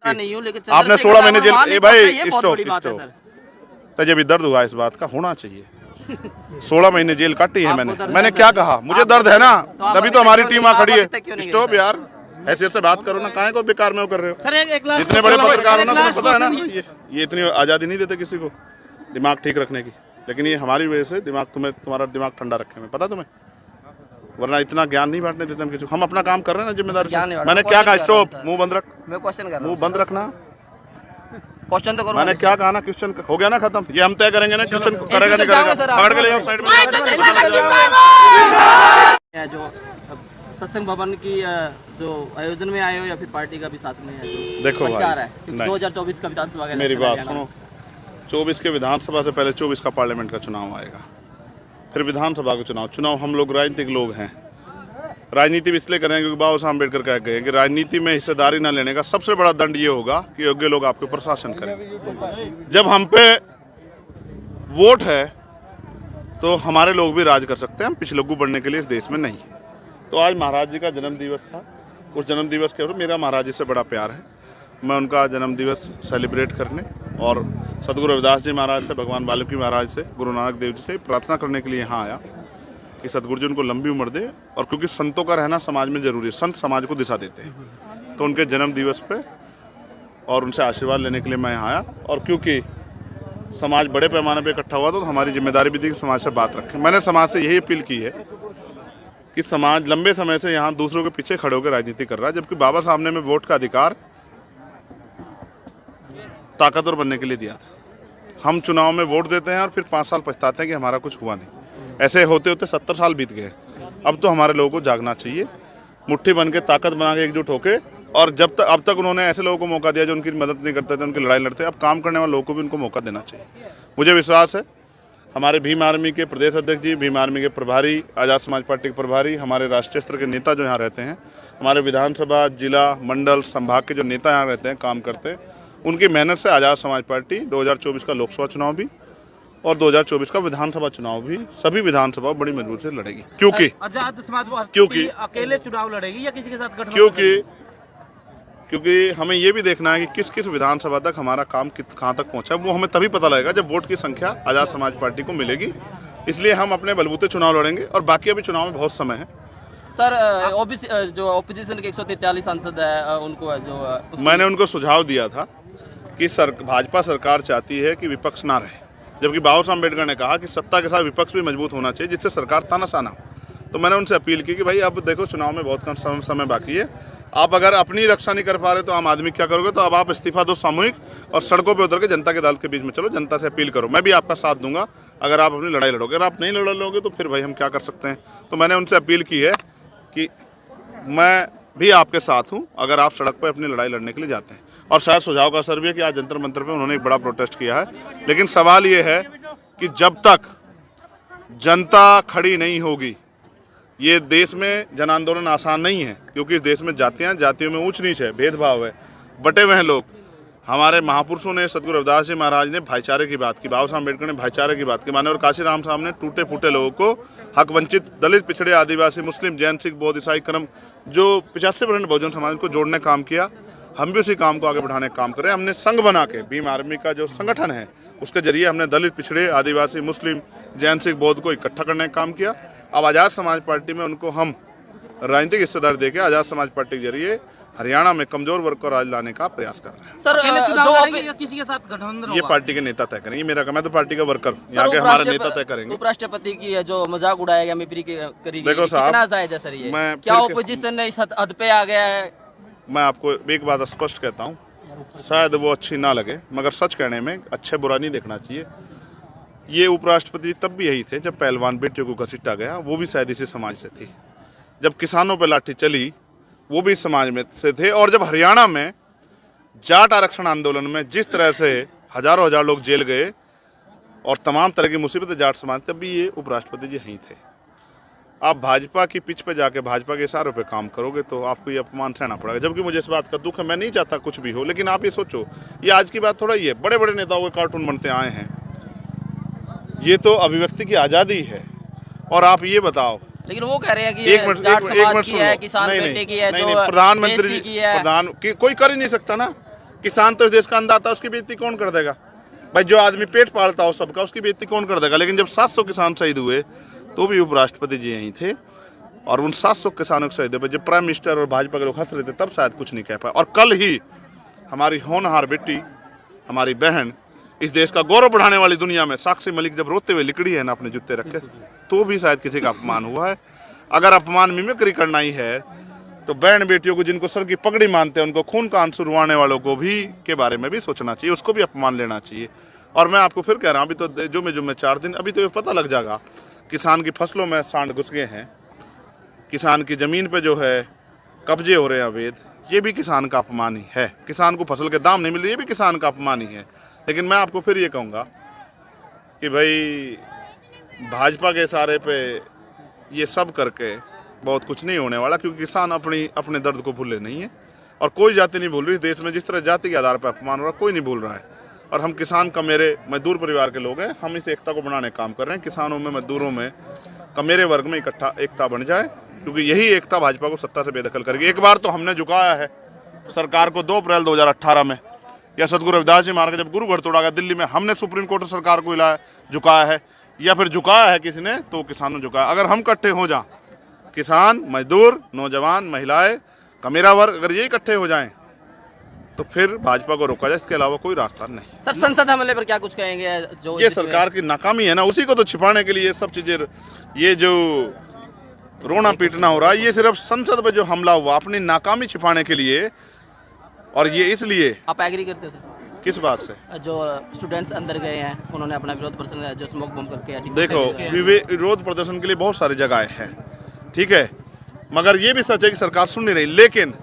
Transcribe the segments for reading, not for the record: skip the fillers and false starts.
नहीं हूँ, लेकिन आपने 16 महीने जेल, ए भाई स्टॉप, स्टॉप, तजे भी दर्द हुआ इस बात का, होना चाहिए। 16 महीने जेल काटी है मैंने क्या कहा, मुझे दर्द है ना, तभी तो हमारी टीम वहाँ खड़ी है। स्टॉप यार, ऐसे से बात करो ना, काहे को बेकार में वो कर रहे हो। जितने बड़े पत्रकार हो ना, तुम्हें पता है ना, ये इतनी आजादी नहीं देते किसी को दिमाग ठीक रखने की, लेकिन ये हमारी वजह से दिमाग, तुम्हारा दिमाग ठंडा रखे में, पता तुम्हें, वरना इतना ज्ञान नहीं बांटने देते हम किसी को। हम अपना काम कर रहे हैं ना जिम्मेदारी से। मैंने क्या कहा, स्टॉप, मुंह बंद रख, मैं क्वेश्चन कर रहा हूं, मुंह बंद रखना, क्वेश्चन तो करो। मैंने क्या कहा ना, क्वेश्चन हो गया ना खत्म, ये हम तय करेंगे ना, क्वेश्चन करेगा नहीं करेगा, पकड़ के ले जाओ साइड में। जो सत्संग भवन की जो आयोजन में आए हो या फिर पार्टी का भी साथ में है, देखो प्रचार है 2024 का विधानसभा का, मेरी बात सुनो, 24 के विधानसभा से पहले 24 का पार्लियामेंट का चुनाव आएगा, फिर विधानसभा का चुनाव। हम लोग राजनीतिक लोग हैं, राजनीति भी इसलिए करेंगे क्योंकि बाबा साहब अम्बेडकर कह गए कि राजनीति में हिस्सेदारी न लेने का सबसे बड़ा दंड ये होगा कि योग्य लोग आपके ऊपर शासन करें। जब हम पे वोट है तो हमारे लोग भी राज कर सकते हैं, हम पिछलग्गू बढ़ने के लिए इस देश में नहीं। तो आज महाराज जी का जन्म दिवस था, उस जन्म दिवस के ऊपर मेरा महाराज जी से बड़ा प्यार है, मैं उनका जन्म दिवस सेलिब्रेट करने और सतगुरु रविदास जी महाराज से, भगवान वाल्मीकि महाराज से, गुरु नानक देव जी से प्रार्थना करने के लिए यहाँ आया कि सतगुरु जी उनको लंबी उम्र दे, और क्योंकि संतों का रहना समाज में जरूरी है, संत समाज को दिशा देते हैं, तो उनके जन्म दिवस पे और उनसे आशीर्वाद लेने के लिए मैं यहाँ आया। और क्योंकि समाज बड़े पैमाने पे इकट्ठा हुआ तो हमारी जिम्मेदारी भी थी कि समाज से बात रखें। मैंने समाज से यही अपील की है कि समाज लंबे समय से यहाँ दूसरों के पीछे खड़े होकर राजनीति कर रहा है, जबकि बाबा साहब ने वोट का अधिकार ताकतवर बनने के लिए दिया था। हम चुनाव में वोट देते हैं और फिर 5 साल पछताते हैं कि हमारा कुछ हुआ नहीं। ऐसे होते होते 70 साल बीत गए। अब तो हमारे लोगों को जागना चाहिए, मुट्ठी बन के, ताकत बना के, एकजुट होके। और अब तक उन्होंने ऐसे लोगों को मौका दिया जो उनकी मदद नहीं करते थे, उनकी लड़ाई लड़ते, अब काम करने वाले लोगों को भी उनको मौका देना चाहिए। मुझे विश्वास है हमारे भीम आर्मी के प्रदेश अध्यक्ष जी, भीम आर्मी के प्रभारी, आज़ाद समाज पार्टी के प्रभारी, हमारे राष्ट्रीय स्तर के नेता जो यहाँ रहते हैं, हमारे विधानसभा, जिला, मंडल, संभाग के जो नेता यहाँ रहते हैं, काम करते हैं, उनकी मेहनत से आज़ाद समाज पार्टी 2024 का लोकसभा चुनाव भी और 2024 का विधानसभा चुनाव भी, सभी विधानसभा बड़ी मजबूती से लड़ेगी। क्योंकि आजाद समाज क्योंकि अकेले चुनाव लड़ेगी या किसी के साथ गठबंधन? क्योंकि हमें ये भी देखना है कि किस किस विधानसभा तक हमारा काम कहाँ तक पहुँचा, वो हमें तभी पता लगेगा जब वोट की संख्या आज़ाद समाज पार्टी को मिलेगी। इसलिए हम अपने बलबूते चुनाव लड़ेंगे और बाकी अभी चुनाव में बहुत समय है। सर, ओबीसी जो ऑपोजिशन के 143 सांसद है, उनको जो मैंने उनको सुझाव दिया था कि भाजपा सरकार चाहती है कि विपक्ष ना रहे, जबकि बाबा साहब अम्बेडकर ने कहा कि सत्ता के साथ विपक्ष भी मजबूत होना चाहिए, जिससे सरकार तानाशाह ना हो। तो मैंने उनसे अपील की कि भाई अब देखो चुनाव में बहुत कम समय बाकी है, आप अगर अपनी रक्षा नहीं कर पा रहे तो आम आदमी क्या करोगे, तो अब आप इस्तीफा दो सामूहिक और सड़कों पे उतर के जनता के अदालत के बीच में चलो, जनता से अपील करो, मैं भी आपका साथ दूंगा अगर आप अपनी लड़ाई लड़ोगे। अगर आप नहीं लड़ लोगे तो फिर भाई हम क्या कर सकते हैं। तो मैंने उनसे अपील की है कि मैं भी आपके साथ हूँ अगर आप सड़क पर अपनी लड़ाई लड़ने के लिए जाते हैं। और शायद सुझाव का असर भी है कि आज जंतर मंतर पे उन्होंने एक बड़ा प्रोटेस्ट किया है, लेकिन सवाल ये है कि जब तक जनता खड़ी नहीं होगी, ये देश में जन आंदोलन आसान नहीं है, क्योंकि इस देश में जातियों में ऊंच नीच है, भेदभाव है, बटे हुए हैं लोग। हमारे महापुरुषों ने, सतगुरु रविदास जी महाराज ने भाईचारे की बात की, बाबा साहब अम्बेडकर ने भाईचारे की बात की, माननीय काशी राम साहब ने टूटे फूटे लोगों को, हक वंचित, दलित, पिछड़े, आदिवासी, मुस्लिम, जैन, सिख, बौद्ध, ईसाई, कर्म, जो 85% बहुजन समाज को जोड़ने का काम किया। हम भी उसी काम को आगे बढ़ाने का काम करें। हमने संघ बना के, भीम आर्मी का जो संगठन है उसके जरिए हमने दलित, पिछड़े, आदिवासी, मुस्लिम, जैन, सिख, बौद्ध को इकट्ठा करने का काम किया। अब आज़ाद समाज पार्टी में उनको हम राजनीतिक हिस्सेदार देके आज़ाद समाज पार्टी के जरिए हरियाणा में कमजोर वर्ग को राज लाने का प्रयास कर रहे हैं। सर, जो किसी के साथ गठबंधन, ये पार्टी के नेता तय करेंगे, मेरा मैं तो पार्टी का वर्कर, यहाँ के हमारे नेता तय करेंगे। उपराष्ट्रपति की जो मजाक उड़ाया गया, मिपरी करेगी, देखो साहब, कितना जायज है सर ये? क्या ओपोजिशन ने इस हद पे आ गया है? मैं आपको एक बात स्पष्ट कहता हूँ, शायद वो अच्छी ना लगे, मगर सच कहने में अच्छे बुरा नहीं देखना चाहिए। ये उपराष्ट्रपति तब भी यही थे जब पहलवान बेटियों को घसीटा गया, वो भी शायद इसी समाज से थी। जब किसानों पर लाठी चली, वो भी समाज में से थे। और जब हरियाणा में जाट आरक्षण आंदोलन में जिस तरह से हजारों हजार लोग जेल गए और तमाम तरह की मुसीबतें जाट समाज, तब भी ये उपराष्ट्रपति जी यहीं थे। आप भाजपा की पिच पे जाके भाजपा के इशारों पे काम करोगे तो आपको ये अपमान सहना पड़ेगा, जबकि मुझे इस बात का दुख है। मैं नहीं चाहता कुछ भी हो, लेकिन आप ये सोचो, ये आज की बात थोड़ा ही है, बड़े बड़े नेताओं के कार्टून बनते आए हैं, ये तो अभिव्यक्ति की आज़ादी है। और आप ये बताओ, लेकिन वो कह रहे हैं कि एक मिनट किसान बेटे की है, प्रधानमंत्री की है, कोई कर ही नहीं सकता ना। किसान तो इस देश का अन्नदाता है, उसकी बेइज्जती कौन कर देगा भाई? जो आदमी पेट पालता हो सबका, उसकी बेइज्जती कौन कर देगा? लेकिन जब 700 किसान शहीद हुए तो भी उपराष्ट्रपति जी यहीं थे, और उन 700 किसानों के शहीद पे जब प्राइम मिनिस्टर और भाजपा के लोग हंस रहे थे तब शायद कुछ नहीं कह पाए। और कल ही हमारी होनहार बेटी, हमारी बहन, इस देश का गौरव बढ़ाने वाली दुनिया में साक्षी मलिक जब रोते हुए लिकड़ी है ना अपने जूते रख के, तो भी शायद किसी का अपमान हुआ है। अगर अपमान मिमिक्री करना ही है तो बहन बेटियों को, जिनको सर की पगड़ी मानते हैं, उनको खून का आंसू रुआने वालों को भी के बारे में भी सोचना चाहिए, उसको भी अपमान लेना चाहिए। और मैं आपको फिर कह रहा हूँ, अभी तो जुम्मे 4 दिन, अभी तो ये पता लग जाएगा किसान की फसलों में सांड घुस गए हैं, किसान की ज़मीन पे जो है कब्जे हो रहे हैं अवैध, ये भी किसान का अपमान ही है। किसान को फसल के दाम नहीं मिल रहे, ये भी किसान का अपमान ही है। लेकिन मैं आपको फिर ये कहूँगा कि भाई भाजपा के इशारे पे ये सब करके बहुत कुछ नहीं होने वाला, क्योंकि किसान अपने दर्द को भूले नहीं है, और कोई जाति नहीं भूल रही। इस देश में जिस तरह जाति के आधार पर अपमान हो रहा है, कोई नहीं भूल रहा है। और हम किसान का मेरे मजदूर परिवार के लोग हैं, हम इस एकता को बनाने का काम कर रहे हैं। किसानों में, मजदूरों में, कमेरे वर्ग में इकट्ठा एकता बन जाए, क्योंकि यही एकता भाजपा को सत्ता से बेदखल करेगी। एक बार तो हमने झुकाया है सरकार को 2 अप्रैल 2018 में, या सदगुरु रविदास जी मार्ग जब गुरु घर तोड़ा गया दिल्ली में, हमने सुप्रीम कोर्ट सरकार को हिलाया, झुकाया है, या फिर झुकाया है किसी ने, तो किसानों ने झुकाया। अगर हम इकट्ठे हो जाएं, किसान, मजदूर, नौजवान, महिलाएं, कमेरा वर्ग, अगर ये इकट्ठे हो जाएं तो फिर भाजपा को रोका जाए, इसके अलावा कोई रास्ता नहीं। सर संसद हमले पर क्या कुछ कहेंगे? जो ये सरकार की नाकामी है ना, उसी को तो छिपाने के लिए ये सब चीजें, ये जो रोना पीटना हो रहा है, ये सिर्फ संसद पे जो हमला हुआ अपनी नाकामी छिपाने के लिए। और ये इसलिए, आप एग्री करते हो सर किस बात से? जो स्टूडेंट्स अंदर गए हैं, उन्होंने अपना विरोध प्रदर्शन जो स्मोक बम करके देखो, विरोध प्रदर्शन के लिए बहुत सारी जगह हैं, ठीक है, मगर ये भी सच है कि सरकार सुन नहीं रही। लेकिन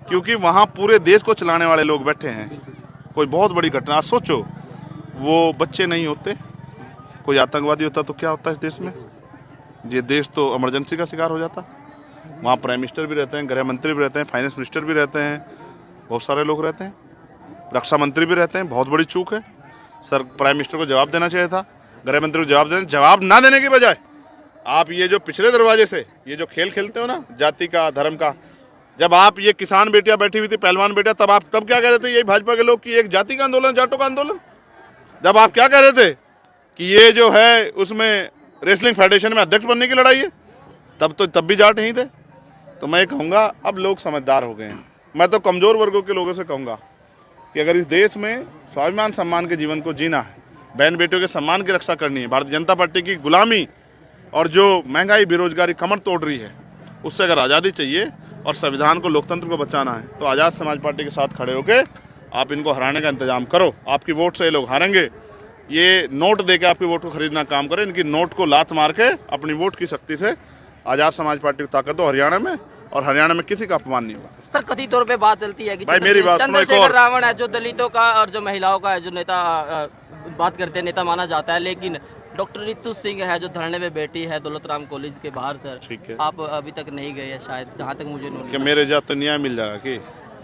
क्योंकि वहाँ पूरे देश को चलाने वाले लोग बैठे हैं, कोई बहुत बड़ी घटना, आप सोचो, वो बच्चे नहीं होते, कोई आतंकवादी होता तो क्या होता इस देश में? ये देश तो इमरजेंसी का शिकार हो जाता। वहाँ प्राइम मिनिस्टर भी रहते हैं, गृह मंत्री भी रहते हैं, फाइनेंस मिनिस्टर भी रहते हैं, बहुत सारे लोग रहते हैं, रक्षा मंत्री भी रहते हैं। बहुत बड़ी चूक है। सर, प्राइम मिनिस्टर को जवाब देना चाहिए था, गृह मंत्री को जवाब ना देने की बजाय आप ये जो पिछले दरवाजे से ये जो खेल खेलते हो ना, जाति का, धर्म का, जब आप ये किसान बेटियां बैठी हुई थी, पहलवान बेटा, तब क्या कह रहे थे यही भाजपा के लोग कि एक जाति का आंदोलन, जाटों का आंदोलन? जब आप क्या कह रहे थे कि ये जो है उसमें रेसलिंग फेडरेशन में अध्यक्ष बनने की लड़ाई है, तब भी जाट नहीं थे। तो मैं कहूँगा अब लोग समझदार हो गए हैं। मैं तो कमज़ोर वर्गों के लोगों से कहूँगा कि अगर इस देश में स्वाभिमान सम्मान के जीवन को जीना है, बहन बेटियों के सम्मान की रक्षा करनी है, भारतीय जनता पार्टी की गुलामी और जो महंगाई, बेरोजगारी कमर तोड़ रही है, उससे अगर आज़ादी चाहिए और संविधान को, लोकतंत्र को बचाना है, तो आज़ाद समाज पार्टी के साथ खड़े होकर आप इनको हराने का इंतजाम करो। आपकी वोट से ये लोग हारेंगे। ये नोट देके आपकी वोट को खरीदना काम करें, इनकी नोट को लात मार के अपनी वोट की शक्ति से आज़ाद समाज पार्टी को ताकत दो हरियाणा में, और हरियाणा में किसी का अपमान नहीं होगा। सर कथित तौर पे बात चलती है कि भाई मेरी बात सुनो, एक और रावण है जो दलितों का और जो महिलाओं का जो नेता बात करते हैं, नेता माना जाता है, लेकिन डॉक्टर रितु सिंह है जो धरने में बैठी है दौलत राम कॉलेज के बाहर। सर ठीक है, आप अभी तक नहीं गए हैं शायद, जहाँ तक मुझे कि मेरे जात तो न्याय मिल जाएगा कि?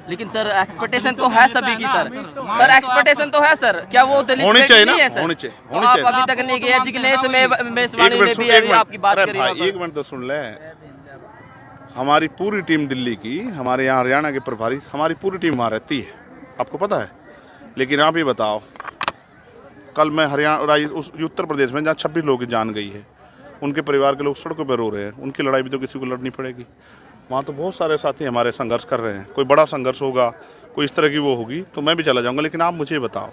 लेकिन सर एक्सपेक्टेशन तो है सभी की सर एक्सपेक्टेशन तो है सर, क्या वो दलित होनी चाहिए ना? नहीं है सर? होनी चाहिए, तो आप अभी तक नहीं गए। जिग्नेश मेवानी ने भी अभी आपकी बात करी। एक मिनट तो सुन ले। हमारी पूरी टीम दिल्ली की, हमारे यहाँ हरियाणा के प्रभारी, हमारी पूरी टीम वहाँ रहती है, आपको पता है। लेकिन आप ये बताओ, कल मैं हरियाणा, उत्तर प्रदेश में जहाँ 26 लोगों की जान गई है, उनके परिवार के लोग सड़कों पर रो रहे हैं, उनकी लड़ाई भी तो किसी को लड़नी पड़ेगी। वहाँ तो बहुत सारे साथी हमारे संघर्ष कर रहे हैं। कोई बड़ा संघर्ष होगा, कोई इस तरह की वो होगी तो मैं भी चला जाऊँगा। लेकिन आप मुझे बताओ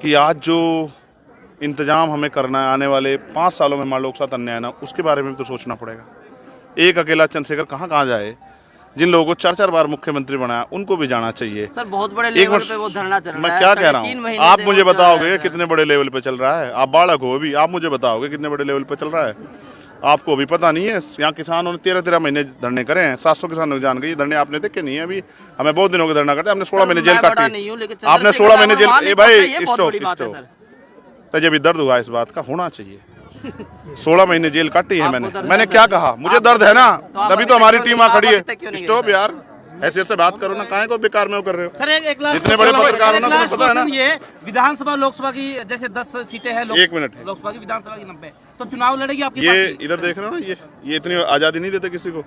कि आज जो इंतजाम हमें करना है आने वाले 5 सालों में हमारे लोग साथ अन्याय ना, उसके बारे में भी तो सोचना पड़ेगा। एक अकेला चंद्रशेखर कहाँ जाए? जिन लोगों को 4-4 बार मुख्यमंत्री बनाया उनको भी जाना चाहिए। सर बहुत बड़े लेवल पे वो धरना चल रहा है। मैं क्या कह रहा हूँ, आप मुझे बताओगे कितने बड़े लेवल पे चल रहा है? आप बालक हो अभी, आप मुझे बताओगे कितने बड़े लेवल पे चल रहा है? आपको अभी पता नहीं है। यहाँ किसानों ने 13-13 महीने धरने करे हैं, 700 किसानों की जान गई। धरने आपने देखे नहीं है? अभी हमें बहुत दिनों के धरना करते, आपने 16 महीने जेल काटी। आपने 16 महीने जेल, भाई स्टॉप। तो जब भी दर्द हुआ इस बात का, होना चाहिए। 16 महीने जेल काटी है मैंने क्या कहा? मुझे दर्द है ना, तभी तो हमारी टीम वहाँ खड़ी है। स्टॉप यार, ऐसे से बात करो ना, काहे को बेकार में वो कर रहे हो? सर एक लाख जितने बड़े पत्रकार हो ना, तुम्हें पता है ना, ये विधानसभा लोकसभा की जैसे 10 सीटें हैं, 1 मिनट है, लोकसभा की, विधानसभा की 90, तो चुनाव लड़ेगी आपकी ये पार्टी? इधर देख रहे हो ना, ये इतनी आज़ादी नहीं देते किसी को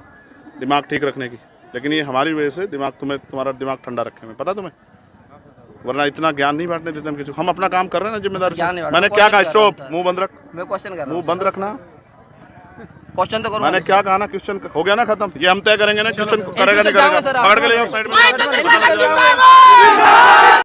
दिमाग ठीक रखने की, लेकिन ये हमारी वजह से दिमाग, तुम्हारा दिमाग ठंडा रखे में, पता तुम्हें? वरना इतना ज्ञान नहीं बांटने देते हम किसी को। हम अपना काम कर रहे हैं ना जिम्मेदारी ज्ञान से। नहीं बांटना, मैंने क्या कहा, क्वेश्चन कर रहा हूं स्टॉप, सर। मुंह बंद रख, मैं क्वेश्चन कर रहा मुंह हूँ, बंद रखना। क्वेश्चन तो करो। मैंने क्या कहा ना, क्वेश्चन हो गया ना खत्म। ये हम तय करेंगे ना, क्वेश्चन करेगा नहीं जाओगे करेगा, सर आप। पकड़ के ले जाओ साइड में। जाओगे।